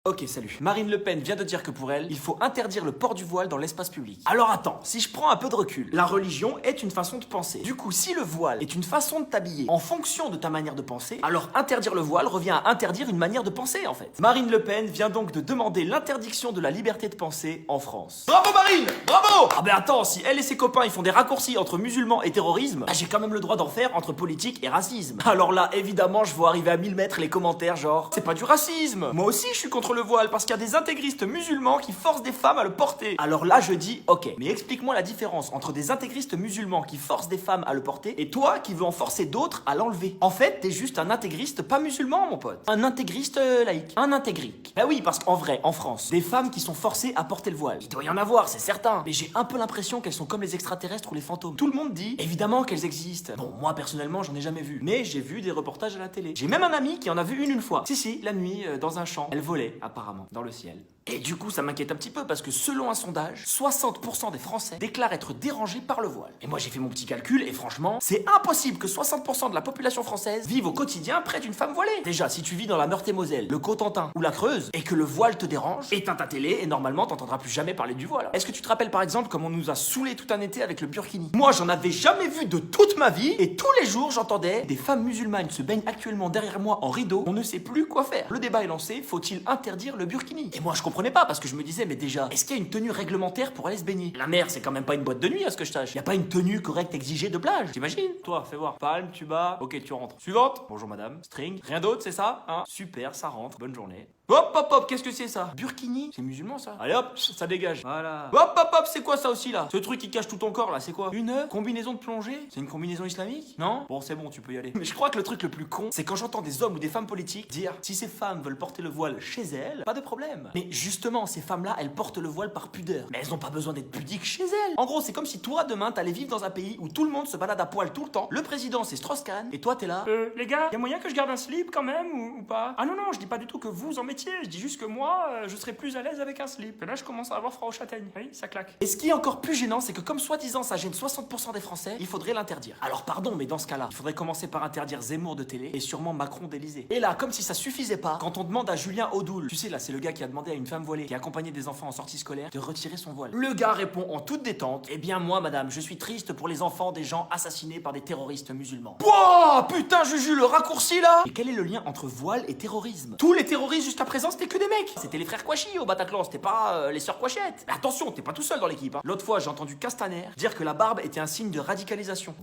Ok, salut. Marine Le Pen vient de dire que pour elle, il faut interdire le port du voile dans l'espace public. Alors attends, si je prends un peu de recul, la religion est une façon de penser. Du coup, si le voile est une façon de t'habiller en fonction de ta manière de penser, alors interdire le voile revient à interdire une manière de penser en fait. Marine Le Pen vient donc de demander l'interdiction de la liberté de penser en France. Bravo Marine! Bravo! Ah ben attends, si elle et ses copains ils font des raccourcis entre musulmans et terrorisme, bah, j'ai quand même le droit d'en faire entre politique et racisme. Alors là, évidemment, je vois arriver à 1000 mètres les commentaires genre c'est pas du racisme. Moi aussi je suis contre le voile parce qu'il y a des intégristes musulmans qui forcent des femmes à le porter. Alors là je dis ok, mais explique-moi la différence entre des intégristes musulmans qui forcent des femmes à le porter et toi qui veux en forcer d'autres à l'enlever. En fait, t'es juste un intégriste pas musulman mon pote. Un intégriste laïque. Un intégrique. Bah oui, parce qu'en vrai, en France, des femmes qui sont forcées à porter le voile, il doit y en avoir, c'est certain. Mais j'ai un peu l'impression qu'elles sont comme les extraterrestres ou les fantômes. Tout le monde dit évidemment qu'elles existent. Bon, moi personnellement j'en ai jamais vu, mais j'ai vu des reportages à la télé. J'ai même un ami qui en a vu une fois. Si, la nuit, dans un champ. Elle volait apparemment dans le ciel. Et du coup, ça m'inquiète un petit peu parce que selon un sondage, 60% des Français déclarent être dérangés par le voile. Et moi, j'ai fait mon petit calcul et franchement, c'est impossible que 60% de la population française vive au quotidien près d'une femme voilée. Déjà, si tu vis dans la Meurthe-et-Moselle, le Cotentin ou la Creuse et que le voile te dérange, éteins ta télé et normalement, t'entendras plus jamais parler du voile. Est-ce que tu te rappelles par exemple comme on nous a saoulés tout un été avec le burkini? Moi, j'en avais jamais vu de toute ma vie et tous les jours, j'entendais des femmes musulmanes se baignent actuellement derrière moi en rideau. On ne sait plus quoi faire. Le débat est lancé, faut-il interdire le burkini? Et moi, je comprenais pas parce que je me disais mais déjà, est-ce qu'il y a une tenue réglementaire pour aller se baigner? La mer, c'est quand même pas une boîte de nuit à ce que je sache. Y a pas une tenue correcte exigée de plage, t'imagines? Toi, fais voir. Palme, tuba. Ok, tu rentres. Suivante. Bonjour madame. String. Rien d'autre, c'est ça? Hein? Super, ça rentre. Bonne journée. Hop, qu'est-ce que c'est ça? Burkini? C'est musulman ça? Allez hop, ça dégage. Voilà. Hop, c'est quoi ça aussi là? Ce truc qui cache tout ton corps là, c'est quoi? Une combinaison de plongée? C'est une combinaison islamique? Non? Bon, c'est bon, tu peux y aller. Mais je crois que le truc le plus con, c'est quand j'entends des hommes ou des femmes politiques dire si ces femmes veulent porter le voile chez elles, pas de problème. Mais justement, ces femmes-là, elles portent le voile par pudeur. Mais elles ont pas besoin d'être pudiques chez elles. En gros, c'est comme si toi, demain, t'allais vivre dans un pays où tout le monde se balade à poil tout le temps. Le président, c'est Strauss-Kahn, et toi, t'es là. Les gars, y a moyen que je garde un slip quand même ou pas? Ah non, je dis pas du tout que vous en mettiez, je dis juste que moi, je serais plus à l'aise avec un slip. Et là, je commence à avoir froid aux châtaignes. Oui, ça claque. Et ce qui est encore plus gênant, c'est que comme soi-disant ça gêne 60% des Français, il faudrait l'interdire. Alors pardon, mais dans ce cas-là, il faudrait commencer par interdire Zemmour de télé et sûrement Macron d'Élysée. Et là, comme si ça suffisait pas, quand on demande à Julien Audoul, tu sais là, c'est le gars qui a demandé à une femme voilée qui accompagnait des enfants en sortie scolaire de retirer son voile. Le gars répond en toute détente, eh bien moi madame, je suis triste pour les enfants des gens assassinés par des terroristes musulmans. Pouah, putain Juju, le raccourci là. Et quel est le lien entre voile et terrorisme? Tous les terroristes jusqu'à présent c'était que des mecs. C'était les frères Kouachi au Bataclan, c'était pas les sœurs Kouachettes. Mais attention, t'es pas tout seul dans l'équipe. Hein. L'autre fois, j'ai entendu Castaner dire que la barbe était un signe de radicalisation.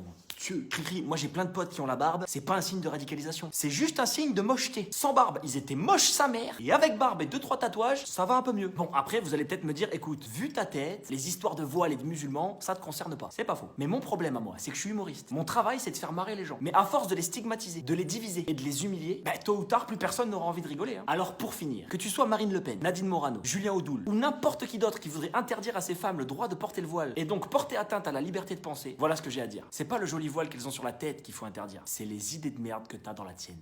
Dieu, Cricri, moi j'ai plein de potes qui ont la barbe, c'est pas un signe de radicalisation. C'est juste un signe de mocheté. Sans barbe, ils étaient moches sa mère. Et avec barbe et 2-3 tatouages, ça va un peu mieux. Bon, après, vous allez peut-être me dire, écoute, vu ta tête, les histoires de voile et de musulmans, ça te concerne pas. C'est pas faux. Mais mon problème à moi, c'est que je suis humoriste. Mon travail, c'est de faire marrer les gens. Mais à force de les stigmatiser, de les diviser et de les humilier, bah tôt ou tard, plus personne n'aura envie de rigoler. Hein. Alors pour finir, que tu sois Marine Le Pen, Nadine Morano, Julien Audoul ou n'importe qui d'autre qui voudrait interdire à ces femmes le droit de porter le voile et donc porter atteinte à la liberté de penser, voilà ce que j'ai à dire. C'est pas le joli voile qu'elles ont sur la tête qu'il faut interdire, c'est les idées de merde que t'as dans la tienne.